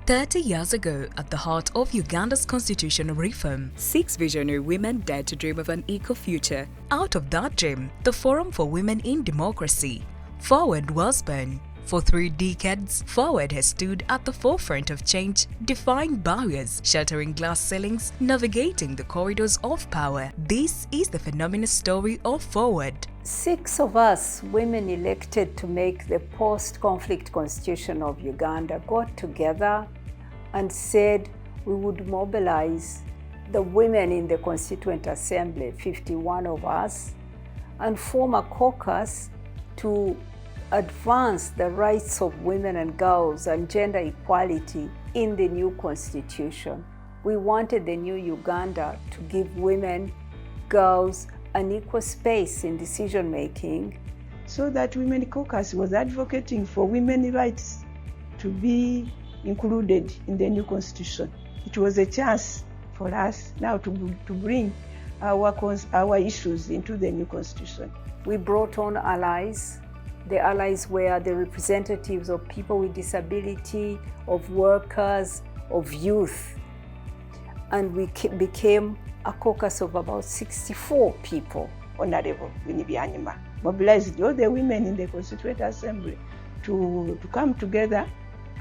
30 years ago, at the heart of Uganda's constitutional reform, 6 visionary women dared to dream of an eco-future. Out of that dream, the Forum for Women in Democracy, Fowode, was born. For 3 decades, Fowode has stood at the forefront of change, defying barriers, shattering glass ceilings, navigating the corridors of power. This is the phenomenal story of Fowode. 6 of us, women elected to make the post-conflict constitution of Uganda, got together and said we would mobilize the women in the Constituent Assembly, 51 of us, and form a caucus to advance the rights of women and girls and gender equality in the new constitution. We wanted the new Uganda to give women, girls, an equal space in decision-making. So that Women Caucus was advocating for women's rights to be included in the new constitution. It was a chance for us now to bring our issues into the new constitution. We brought on allies. The allies were the representatives of people with disability, of workers, of youth. And we became a caucus of about 64 people. Honorable Imara mobilized all the women in the Constituent Assembly to come together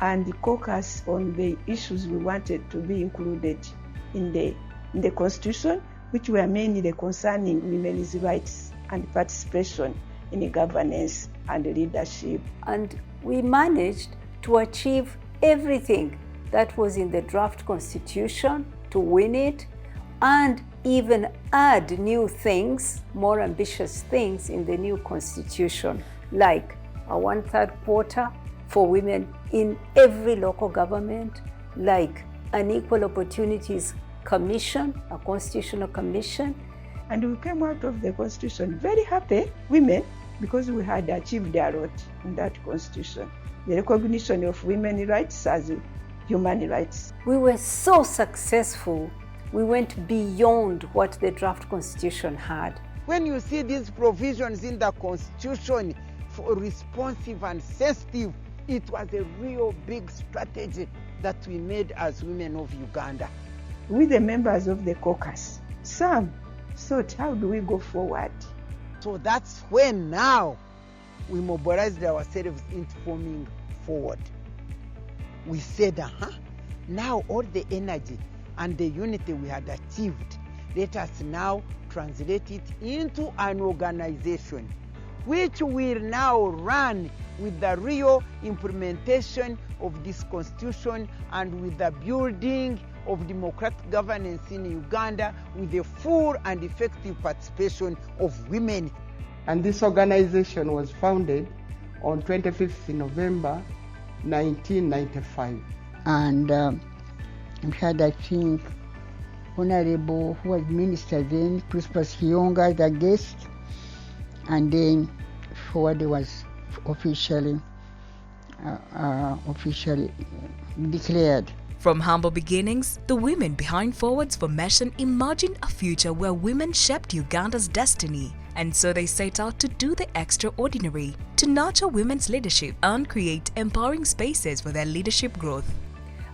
and caucus on the issues we wanted to be included in the Constitution, which were mainly concerning women's rights and participation in the governance and leadership. And we managed to achieve everything that was in the draft Constitution, to win it, and even add new things, more ambitious things in the new Constitution, like a 1/3 quota for women in every local government, like an Equal Opportunities Commission, a constitutional commission. And we came out of the Constitution very happy, women, because we had achieved a lot in that Constitution. The recognition of women's rights as human rights. We were so successful. We went beyond what the draft Constitution had. When you see these provisions in the Constitution for responsive and sensitive, it was a real big strategy that we made as women of Uganda. With the members of the caucus, some thought, how do we go forward? So that's when now we mobilized ourselves into forming Fowode. We said, now all the energy and the unity we had achieved, let us now translate it into an organization which will now run with the real implementation of this constitution and with the building of democratic governance in Uganda with the full and effective participation of women. And this organization was founded on 25th November 1995. And we had, I think, Honorable, who was Minister then, Prosperous Kiyonga as a guest, and then Fowode was officially declared. From humble beginnings, the women behind Fowode's formation imagined a future where women shaped Uganda's destiny, and so they set out to do the extraordinary, to nurture women's leadership and create empowering spaces for their leadership growth.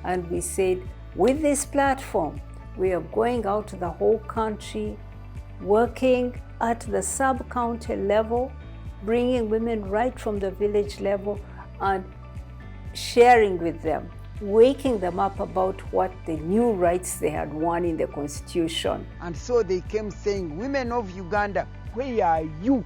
And we said, with this platform, we are going out to the whole country, working at the sub-county level, bringing women right from the village level and sharing with them, waking them up about what the new rights they had won in the Constitution. And so they came saying, women of Uganda, where are you?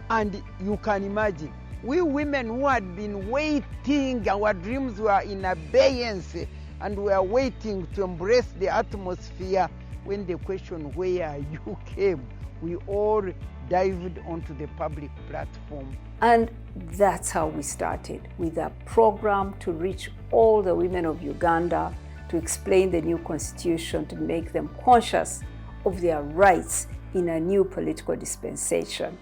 And you can imagine, we women who had been waiting, our dreams were in abeyance, and we are waiting to embrace the atmosphere. When the question, where are you, came, we all dived onto the public platform. And that's how we started, with a program to reach all the women of Uganda, to explain the new constitution, to make them conscious of their rights in a new political dispensation.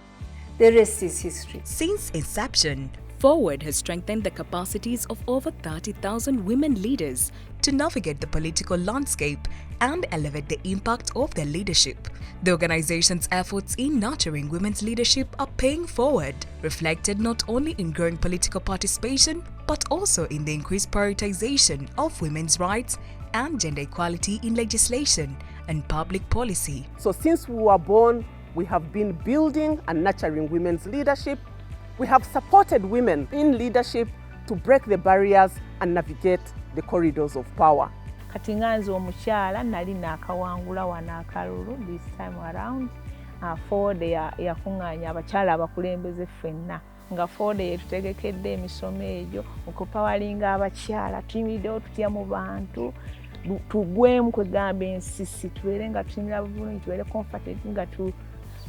The rest is history. Since inception, Fowode has strengthened the capacities of over 30,000 women leaders to navigate the political landscape and elevate the impact of their leadership. The organization's efforts in nurturing women's leadership are paying forward, reflected not only in growing political participation but also in the increased prioritization of women's rights and gender equality in legislation and public policy. So since we were born, we have been building and nurturing women's leadership. We have supported women in leadership to break the barriers and navigate the corridors of power. Kati nganze omukyala nali nakawangula wano akalulu this time around. Fowode yakungaanya abakyala abakulembeze ffenna. Nga Fowode yetutegekedde emisomo egyo okupawalinga abakyala tuyimiriddewo tutya mu bantu tugwemu kwegamba ensisi tubeere nga tuyimira bulungi tubeere comforted nga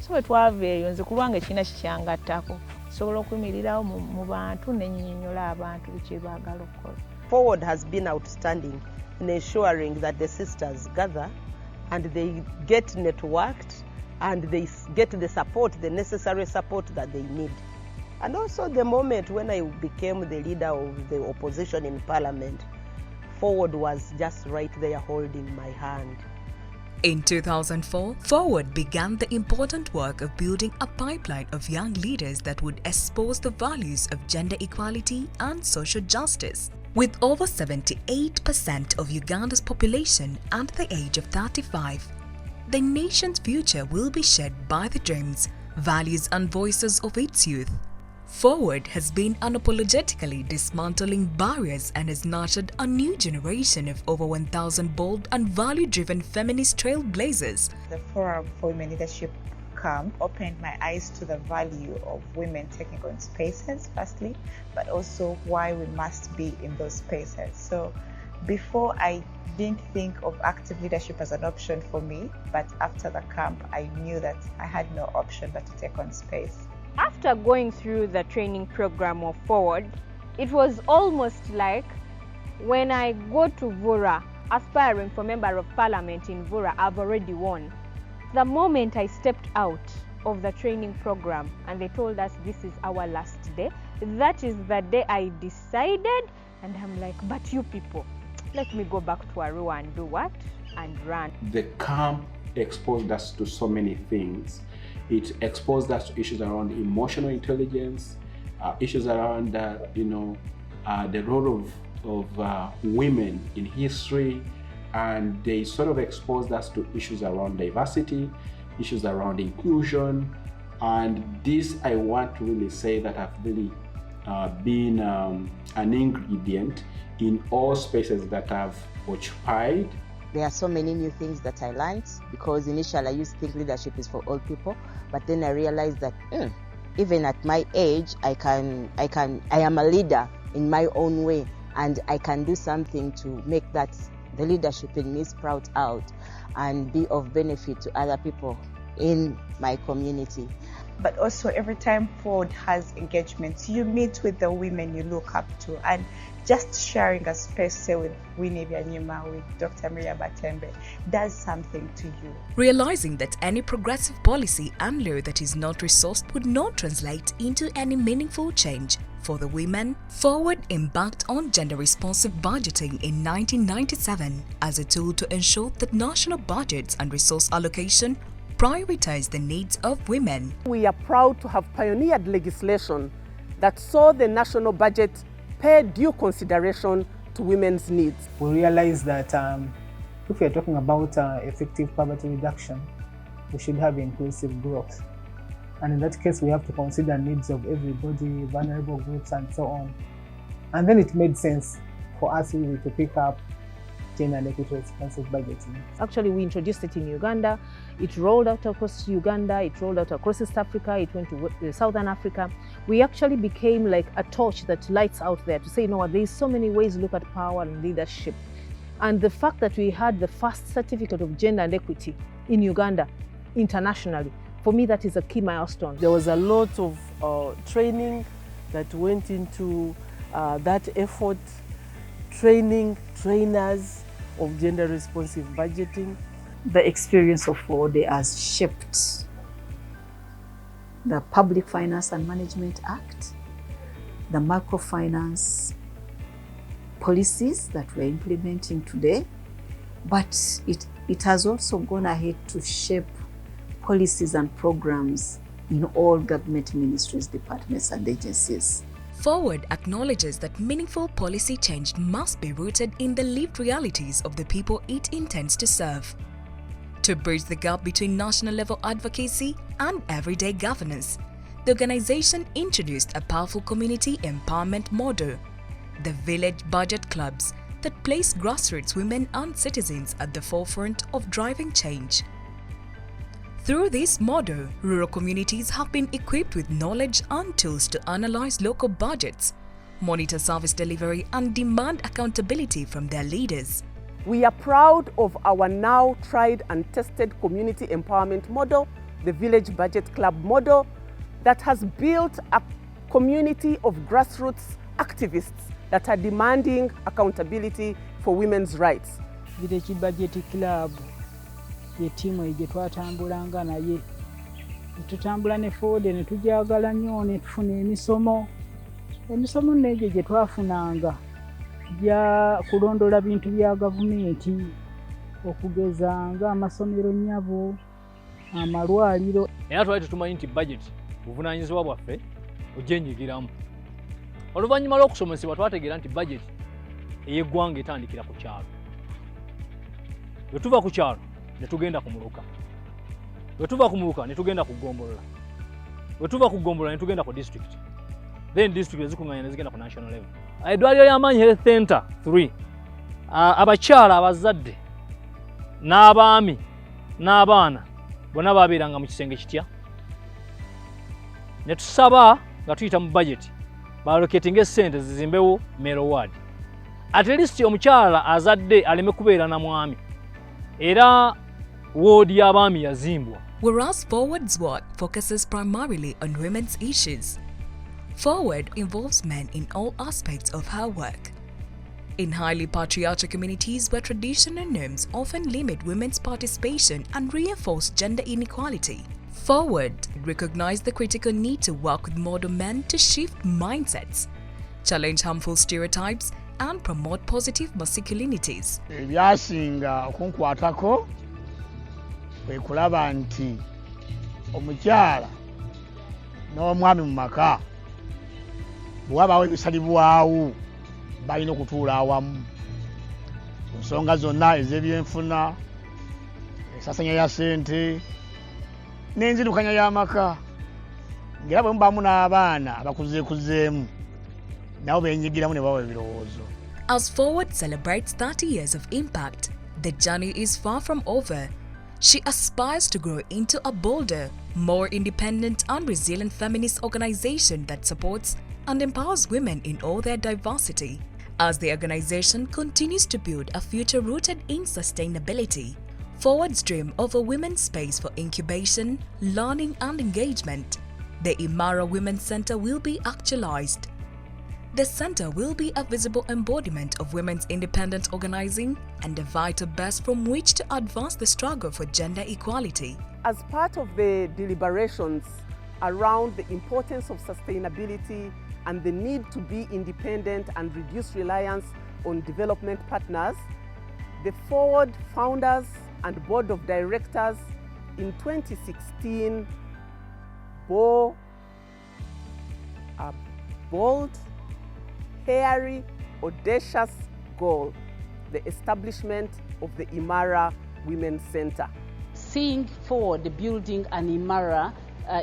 so bwe twava eyo nze kulwange ekina kikyangattako sobola okuyimirirawo mu bantu nennyonnyola abantu biki baagala okukola. Fowode has been outstanding in ensuring that the sisters gather and they get networked and they get the support, the necessary support that they need. And also the moment when I became the leader of the opposition in Parliament, Fowode was just right there holding my hand. In 2004, Fowode began the important work of building a pipeline of young leaders that would espouse the values of gender equality and social justice. With over 78% of Uganda's population under the age of 35, the nation's future will be shaped by the dreams, values and voices of its youth. Fowode has been unapologetically dismantling barriers and has nurtured a new generation of over 1,000 bold and value-driven feminist trailblazers. The Forum for Women Leadership camp opened my eyes to the value of women taking on spaces, firstly, but also why we must be in those spaces. So before, I didn't think of active leadership as an option for me, but after the camp, I knew that I had no option but to take on space. After going through the training program of Fowode, it was almost like when I go to Vura, aspiring for Member of Parliament in Vura, I've already won. The moment I stepped out of the training program and they told us this is our last day, that is the day I decided, and I'm like, but you people, let me go back to Arua and do what? And run. The camp exposed us to so many things. It exposed us to issues around emotional intelligence, issues around the role of women in history, and they sort of exposed us to issues around diversity, issues around inclusion, and this I want to really say that have really been an ingredient in all spaces that I've occupied. There are so many new things that I learned because initially I used to think leadership is for all people, but then I realized that even at my age, I am a leader in my own way, and I can do something to make the leadership in me sprout out and be of benefit to other people in my community. But also every time Fowode has engagements, you meet with the women you look up to, and just sharing a space, say with Winnie Byanyima, with Dr. Maria Batembe, does something to you. Realizing that any progressive policy and law that is not resourced would not translate into any meaningful change for the women, Fowode embarked on gender-responsive budgeting in 1997 as a tool to ensure that national budgets and resource allocation prioritize the needs of women. We are proud to have pioneered legislation that saw the national budget pay due consideration to women's needs. We realize that if we are talking about effective poverty reduction, we should have inclusive growth. And in that case, we have to consider needs of everybody, vulnerable groups, and so on. And then it made sense for us really to pick up gender and equity responsive budgeting. Actually, we introduced it in Uganda. It rolled out across Uganda. It rolled out across East Africa. It went to Southern Africa. We actually became like a torch that lights out there to say, you know what, there's so many ways to look at power and leadership. And the fact that we had the first certificate of gender and equity in Uganda internationally, for me, that is a key milestone. There was a lot of training that went into that effort, training trainers of gender responsive budgeting. The experience of Fowode has shaped the Public Finance and Management Act, the microfinance policies that we're implementing today, but it has also gone ahead to shape policies and programs in all government ministries, departments, and agencies. Fowode acknowledges that meaningful policy change must be rooted in the lived realities of the people it intends to serve. To bridge the gap between national-level advocacy and everyday governance, the organization introduced a powerful community empowerment model, the Village Budget Clubs, that place grassroots women and citizens at the forefront of driving change. Through this model, rural communities have been equipped with knowledge and tools to analyze local budgets, monitor service delivery, and demand accountability from their leaders. We are proud of our now tried and tested community empowerment model, the Village Budget Club model, that has built a community of grassroots activists that are demanding accountability for women's rights. Village Budget Club ye tiimu gye twatambulanga naye tutambula ne Fowode ne tujagala nnyo ne tufuna emisomo n'egyo gye twafunanga gya kulondola bintu bya gavumenti okugeza ng'amasomero nnyabo, amalwaliro. Era twali tumanyi nti budget buvunaanyizibwa bwaffe ogyenyigiramu. Oluvannyuma lw'okusomesebwa twategeera nti budget ey'eggwanga etandikira ku kyalo. Bwe tuva ku kyalo ne tugenda ku muluka. Bwe tuva ku muluka ne tugenda ku Ggombolola. Bwe tuva ku Ggombolola ne tugenda ku district. Then district ezikuŋŋaanya ne zigenda ku national level. Eddwaliro ly'Amaanyi Health Center 3, abakyala abazadde n'abaami n'abaana bonna baabeeranga mu kisenge kitya. Ne tusaba nga tuyita mu budget baloketinga essente zizimbewo Mero Ward. At least omukyala azadde aleme kubeera na mwami. Era woodi y'abaami yazimbwa. Whereas Fowode's work focuses primarily on women's issues, Fowode involves men in all aspects of her work. In highly patriarchal communities where traditional norms often limit women's participation and reinforce gender inequality, Fowode recognized the critical need to work with modern men to shift mindsets, challenge harmful stereotypes, and promote positive masculinities. Ebyasinga okunkwatako kwe kulaba nti omukyala n'omwami mu maka bwe wabaawo ebisalibwawo balina okutuula awamu ku nsonga zonna ez'ebyenfuna, ensasanya ya ssente n'enzirukanya y'amaka, ng'era bwe mubaamu n'abaana abakuzeekuzeemu nabo beenyigiramu ne bawa ebirowoozo. As Fowode celebrates 30 years of impact, the journey is far from over. She aspires to grow into a bolder, more independent and resilient feminist organization that supports and empowers women in all their diversity. As the organization continues to build a future rooted in sustainability, Fowode's dream of a women's space for incubation, learning and engagement, the Imara Women's Center will be actualized. The center will be a visible embodiment of women's independent organizing and a vital base from which to advance the struggle for gender equality. As part of the deliberations around the importance of sustainability and the need to be independent and reduce reliance on development partners, the Fowode founders and board of directors in 2016 bore a bold, hairy, audacious goal: the establishment of the Imara Women's Center. Seeing Fowode building an Imara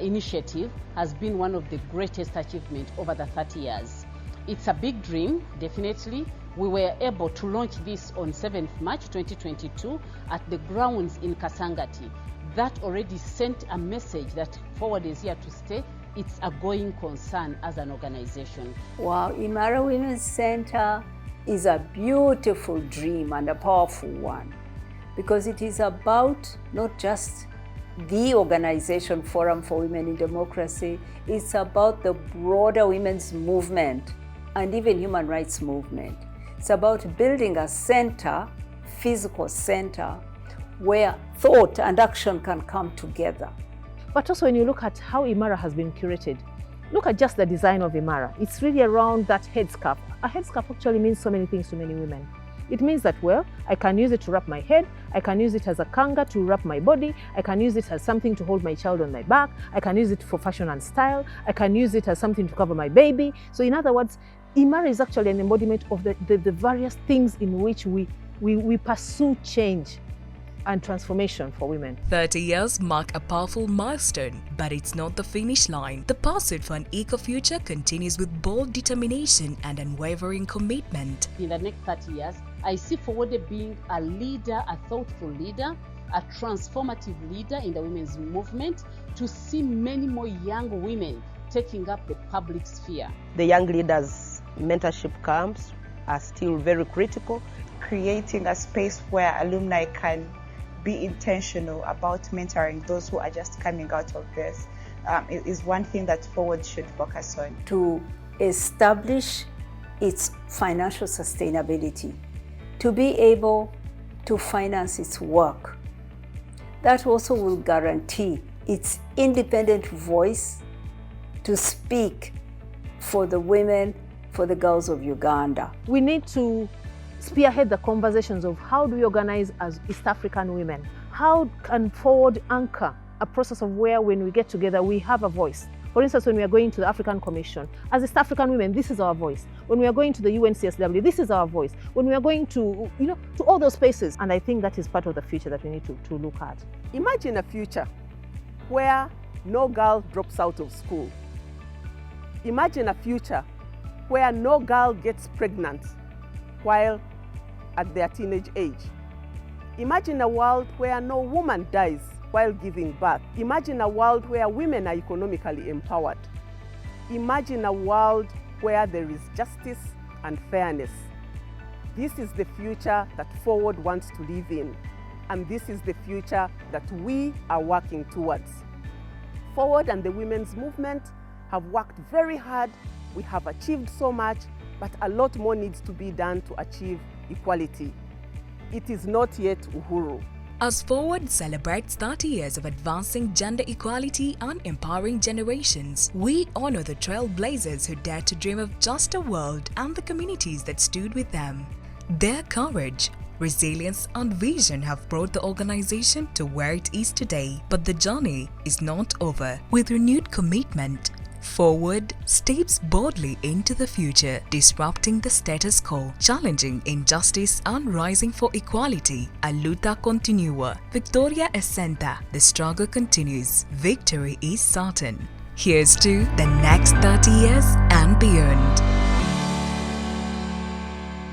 initiative has been one of the greatest achievements over the 30 years. It's a big dream, definitely. We were able to launch this on 7th March 2022 at the grounds in Kasangati. That already sent a message that Fowode is here to stay. It's a going concern as an organization. Wow, Imara Women's Center is a beautiful dream and a powerful one, because it is about not just the organization Forum for Women in Democracy, it's about the broader women's movement and even human rights movement. It's about building a center, physical center, where thought and action can come together. But also when you look at how Imara has been curated, Look at just the design of Imara. It's really around that headscarf. A headscarf actually means so many things to many women. It means that, well, I can use it to wrap my head, I can use it as a kanga to wrap my body, I can use it as something to hold my child on my back, I can use it for fashion and style, I can use it as something to cover my baby. So in other words, Imara is actually an embodiment of the various things in which we pursue change and transformation for women. 30 years mark a powerful milestone, but it's not the finish line. The pursuit for an eco-future continues with bold determination and unwavering commitment. In the next 30 years, I see Fowode being a leader, a thoughtful leader, a transformative leader in the women's movement, to see many more young women taking up the public sphere. The young leaders' mentorship camps are still very critical. Creating a space where alumni can be intentional about mentoring those who are just coming out of this is one thing that Fowode should focus on. To establish its financial sustainability, to be able to finance its work. That also will guarantee its independent voice to speak for the women, for the girls of Uganda. We need to spearhead the conversations of how do we organize as East African women? How can Fowode anchor a process of where when we get together we have a voice? For instance, when we are going to the African Commission, as East African women, this is our voice. When we are going to the UNCSW, this is our voice. When we are going to, to all those spaces. And I think that is part of the future that we need to look at. Imagine a future where no girl drops out of school. Imagine a future where no girl gets pregnant while at their teenage age. Imagine a world where no woman dies while giving birth. Imagine a world where women are economically empowered. Imagine a world where there is justice and fairness. This is the future that Fowode wants to live in, and this is the future that we are working towards. Fowode and the women's movement have worked very hard. We have achieved so much, but a lot more needs to be done to achieve equality. It is not yet Uhuru. As Fowode celebrates 30 years of advancing gender equality and empowering generations, we honor the trailblazers who dared to dream of just a world and the communities that stood with them. Their courage, resilience and vision have brought the organization to where it is today. But the journey is not over. With renewed commitment, Fowode steps boldly into the future, disrupting the status quo, challenging injustice and rising for equality. A luta continua. Victoria Essenta. The struggle continues. Victory is certain. Here's to the next 30 years and beyond.